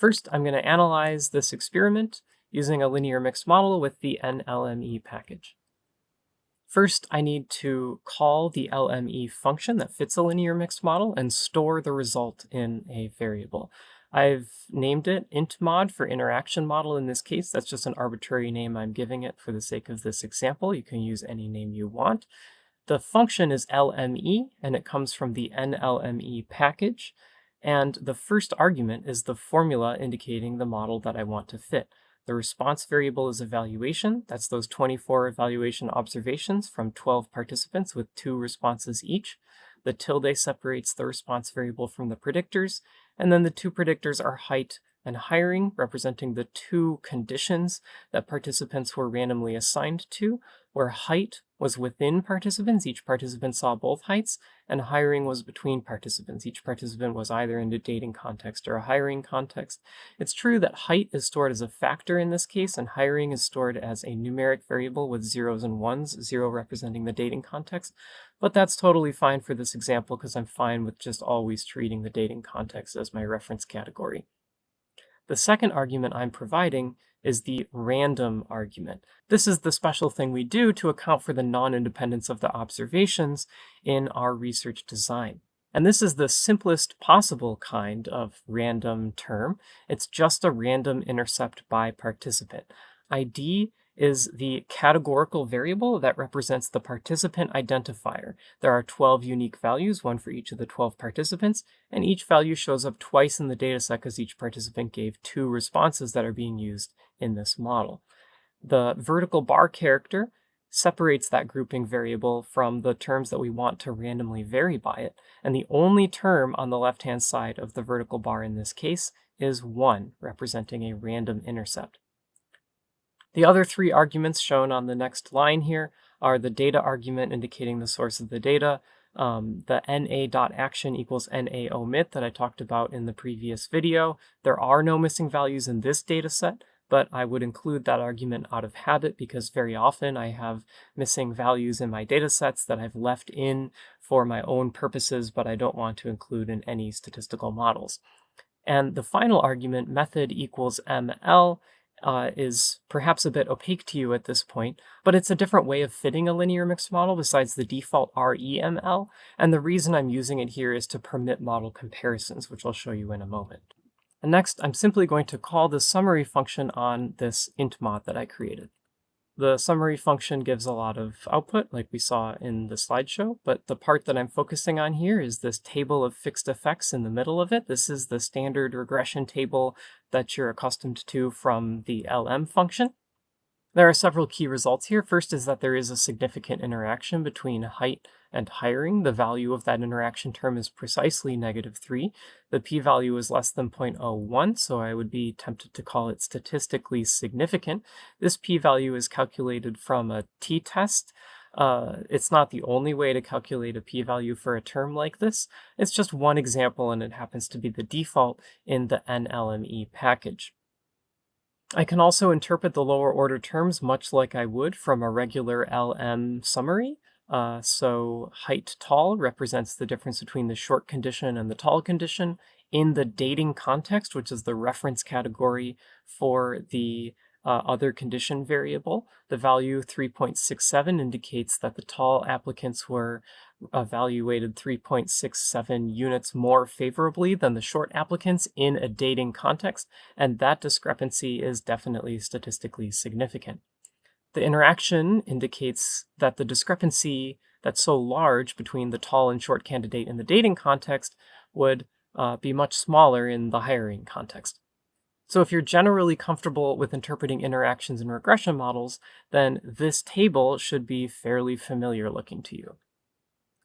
First, I'm going to analyze this experiment using a linear mixed model with the NLME package. First, I need to call the LME function that fits a linear mixed model and store the result in a variable. I've named it intmod for interaction model in this case. That's just an arbitrary name I'm giving it for the sake of this example. You can use any name you want. The function is LME, and it comes from the NLME package. And the first argument is the formula indicating the model that I want to fit. The response variable is evaluation. That's those 24 evaluation observations from 12 participants with 2 responses each. The tilde separates the response variable from the predictors. And then the 2 predictors are height and hiring, representing the 2 conditions that participants were randomly assigned to, where height was within participants, each participant saw both heights, and hiring was between participants. Each participant was either in a dating context or a hiring context. It's true that height is stored as a factor in this case, and hiring is stored as a numeric variable with zeros and ones, 0 representing the dating context, but that's totally fine for this example because I'm fine with just always treating the dating context as my reference category. The second argument I'm providing is the random argument. This is the special thing we do to account for the non-independence of the observations in our research design. And this is the simplest possible kind of random term. It's just a random intercept by participant. ID is the categorical variable that represents the participant identifier. There are 12 unique values, one for each of the 12 participants, and each value shows up twice in the dataset because each participant gave 2 responses that are being used in this model. The vertical bar character separates that grouping variable from the terms that we want to randomly vary by it, and the only term on the left-hand side of the vertical bar in this case is 1, representing a random intercept. The other 3 arguments shown on the next line here are the data argument indicating the source of the data, the na.action equals na omit that I talked about in the previous video. There are no missing values in this data set, but I would include that argument out of habit because very often I have missing values in my data sets that I've left in for my own purposes, but I don't want to include in any statistical models. And the final argument, method equals ml, is perhaps a bit opaque to you at this point, but it's a different way of fitting a linear mixed model besides the default REML, and the reason I'm using it here is to permit model comparisons, which I'll show you in a moment. And next, I'm simply going to call the summary function on this intmod that I created. The summary function gives a lot of output, like we saw in the slideshow, but the part that I'm focusing on here is this table of fixed effects in the middle of it. This is the standard regression table that you're accustomed to from the LM function. There are several key results here. First is that there is a significant interaction between height and hiring. The value of that interaction term is precisely -3. The p-value is less than 0.01, so I would be tempted to call it statistically significant. This p-value is calculated from a t-test. It's not the only way to calculate a p-value for a term like this. It's just one example, and it happens to be the default in the NLME package. I can also interpret the lower order terms much like I would from a regular LM summary. So height tall represents the difference between the short condition and the tall condition. In the dating context, which is the reference category for the other condition variable, the value 3.67 indicates that the tall applicants were evaluated 3.67 units more favorably than the short applicants in a dating context, and that discrepancy is definitely statistically significant. The interaction indicates that the discrepancy that's so large between the tall and short candidate in the dating context would be much smaller in the hiring context. So if you're generally comfortable with interpreting interactions in regression models, then this table should be fairly familiar looking to you.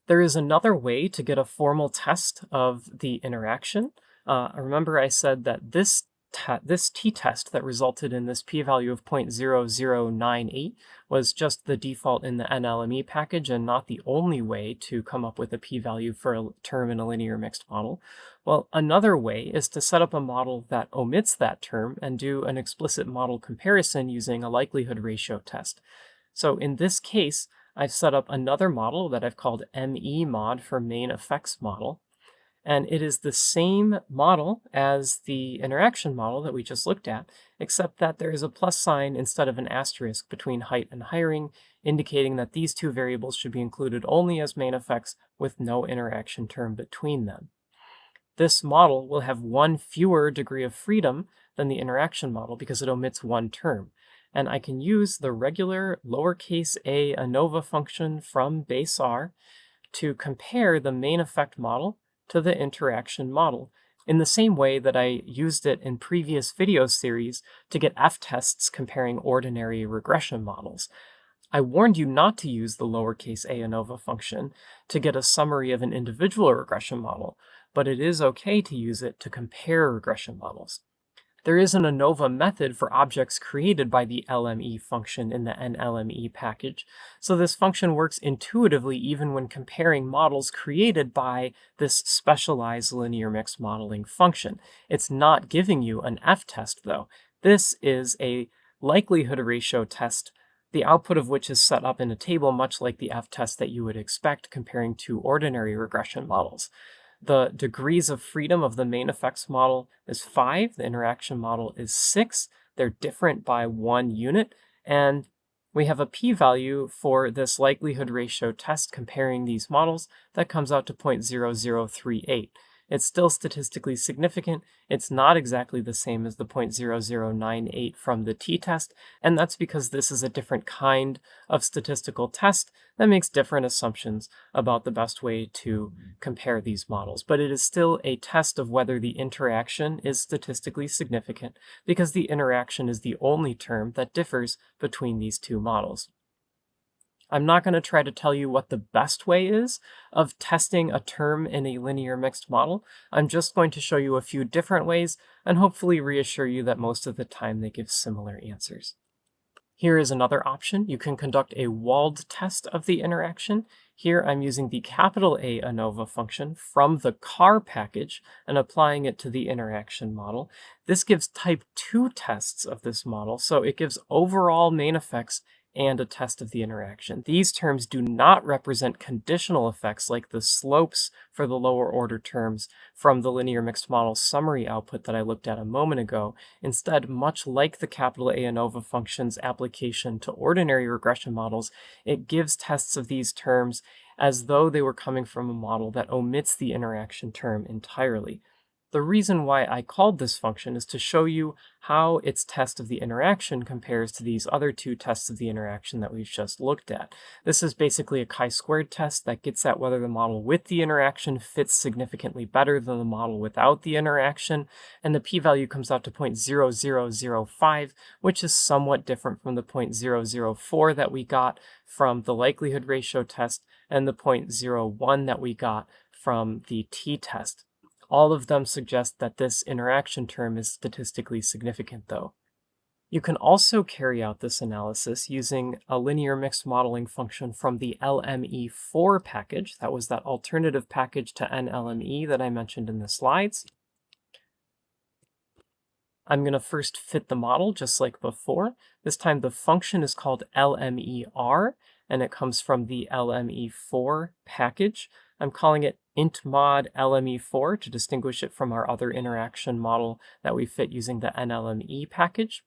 There is another way to get a formal test of the interaction. Remember I said that this t-test that resulted in this p-value of 0.0098 was just the default in the NLME package and not the only way to come up with a p-value for a term in a linear mixed model. Well, another way is to set up a model that omits that term and do an explicit model comparison using a likelihood ratio test. So in this case, I've set up another model that I've called MEMOD for main effects model. And it is the same model as the interaction model that we just looked at, except that there is a plus sign instead of an asterisk between height and hiring, indicating that these two variables should be included only as main effects with no interaction term between them. This model will have one fewer degree of freedom than the interaction model because it omits one term. And I can use the regular lowercase a ANOVA function from base R to compare the main effect model to the interaction model in the same way that I used it in previous video series to get f-tests comparing ordinary regression models. I warned you not to use the lowercase a ANOVA function to get a summary of an individual regression model, but it is okay to use it to compare regression models. There is an ANOVA method for objects created by the LME function in the NLME package, so this function works intuitively even when comparing models created by this specialized linear mixed modeling function. It's not giving you an f-test, though. This is a likelihood ratio test, the output of which is set up in a table much like the f-test that you would expect comparing two ordinary regression models. The degrees of freedom of the main effects model is 5, the interaction model is 6. They're different by 1 unit, and we have a p-value for this likelihood ratio test comparing these models that comes out to 0.0038. It's still statistically significant. It's not exactly the same as the 0.0098 from the t-test, and that's because this is a different kind of statistical test that makes different assumptions about the best way to compare these models. But it is still a test of whether the interaction is statistically significant, because the interaction is the only term that differs between these two models. I'm not going to try to tell you what the best way is of testing a term in a linear mixed model. I'm just going to show you a few different ways and hopefully reassure you that most of the time they give similar answers. Here is another option. You can conduct a walled test of the interaction. Here I'm using the capital A ANOVA function from the CAR package and applying it to the interaction model. This gives type 2 tests of this model, so it gives overall main effects and a test of the interaction. These terms do not represent conditional effects like the slopes for the lower order terms from the linear mixed model summary output that I looked at a moment ago. Instead, much like the capital A ANOVA function's application to ordinary regression models, it gives tests of these terms as though they were coming from a model that omits the interaction term entirely. The reason why I called this function is to show you how its test of the interaction compares to these other two tests of the interaction that we've just looked at. This is basically a chi-squared test that gets at whether the model with the interaction fits significantly better than the model without the interaction, and the p-value comes out to 0.0005, which is somewhat different from the 0.004 that we got from the likelihood ratio test and the 0.01 that we got from the t-test. All of them suggest that this interaction term is statistically significant, though. You can also carry out this analysis using a linear mixed modeling function from the LME4 package. That was that alternative package to NLME that I mentioned in the slides. I'm going to first fit the model just like before. This time the function is called LMER, and it comes from the LME4 package. I'm calling it int mod LME4 to distinguish it from our other interaction model that we fit using the NLME package.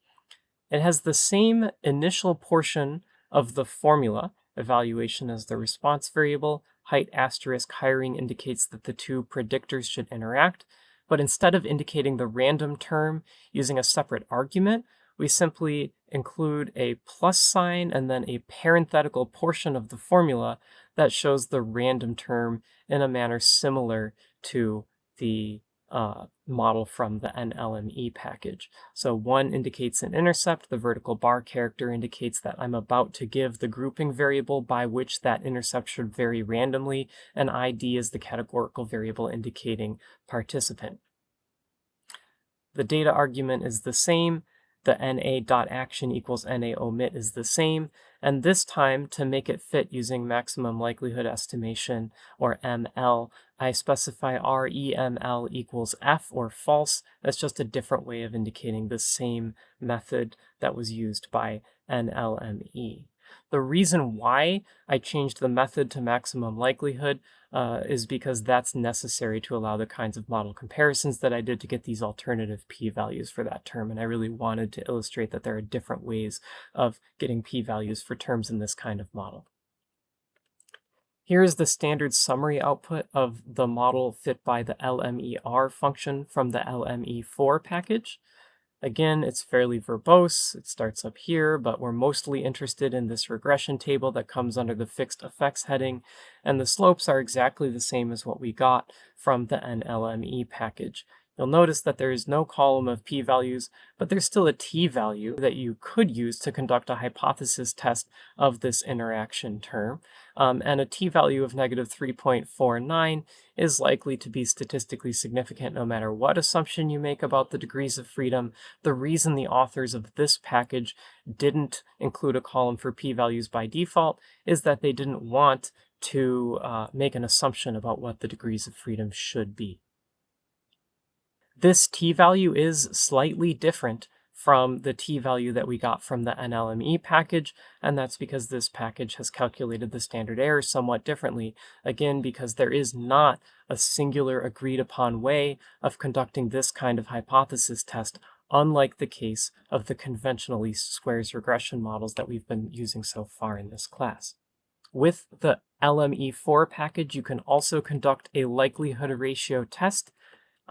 It has the same initial portion of the formula, evaluation as the response variable, height asterisk hiring indicates that the two predictors should interact, but instead of indicating the random term using a separate argument, we simply include a plus sign and then a parenthetical portion of the formula that shows the random term in a manner similar to the model from the NLME package. So 1 indicates an intercept, the vertical bar character indicates that I'm about to give the grouping variable by which that intercept should vary randomly, and ID is the categorical variable indicating participant. The data argument is the same, the na.action equals na omit is the same, and this time, to make it fit using maximum likelihood estimation, or ML, I specify REML equals F, or false. That's just a different way of indicating the same method that was used by NLME. The reason why I changed the method to maximum likelihood is because that's necessary to allow the kinds of model comparisons that I did to get these alternative p-values for that term. And I really wanted to illustrate that there are different ways of getting p-values for terms in this kind of model. Here is the standard summary output of the model fit by the LMER function from the LME4 package. Again, it's fairly verbose. It starts up here, but we're mostly interested in this regression table that comes under the fixed effects heading, and the slopes are exactly the same as what we got from the NLME package. You'll notice that there is no column of p-values, but there's still a t-value that you could use to conduct a hypothesis test of this interaction term. And a t-value of -3.49 is likely to be statistically significant no matter what assumption you make about the degrees of freedom. The reason the authors of this package didn't include a column for p-values by default is that they didn't want to make an assumption about what the degrees of freedom should be. This t-value is slightly different from the t-value that we got from the NLME package, and that's because this package has calculated the standard error somewhat differently, again because there is not a singular agreed upon way of conducting this kind of hypothesis test, unlike the case of the conventional least squares regression models that we've been using so far in this class. With the LME4 package, you can also conduct a likelihood ratio test.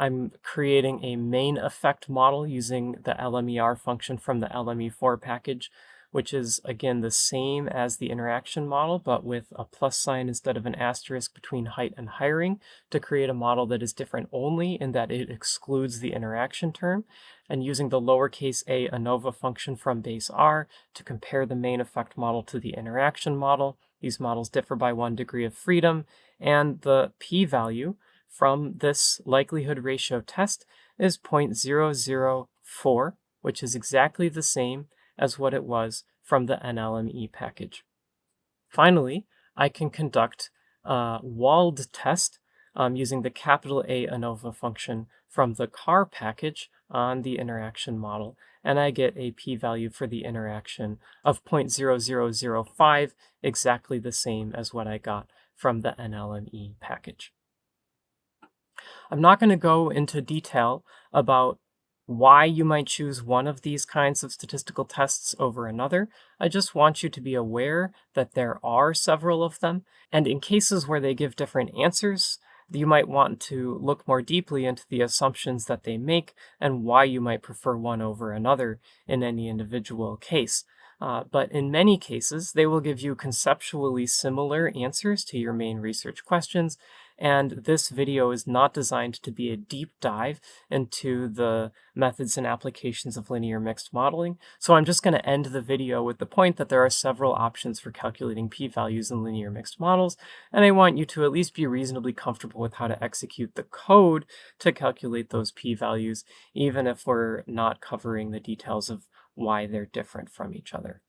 I'm creating a main effect model using the LMER function from the LME4 package, which is again the same as the interaction model, but with a plus sign instead of an asterisk between height and hiring to create a model that is different only in that it excludes the interaction term, and using the lowercase a ANOVA function from base R to compare the main effect model to the interaction model. These models differ by 1 degree of freedom, and the p-value from this likelihood ratio test is 0.004, which is exactly the same as what it was from the NLME package. Finally, I can conduct a walled test using the capital A ANOVA function from the CAR package on the interaction model, and I get a p-value for the interaction of 0.0005, exactly the same as what I got from the NLME package. I'm not going to go into detail about why you might choose one of these kinds of statistical tests over another. I just want you to be aware that there are several of them, and in cases where they give different answers, you might want to look more deeply into the assumptions that they make and why you might prefer one over another in any individual case. But in many cases, they will give you conceptually similar answers to your main research questions, and this video is not designed to be a deep dive into the methods and applications of linear mixed modeling, so I'm just going to end the video with the point that there are several options for calculating p-values in linear mixed models, and I want you to at least be reasonably comfortable with how to execute the code to calculate those p-values, even if we're not covering the details of why they're different from each other.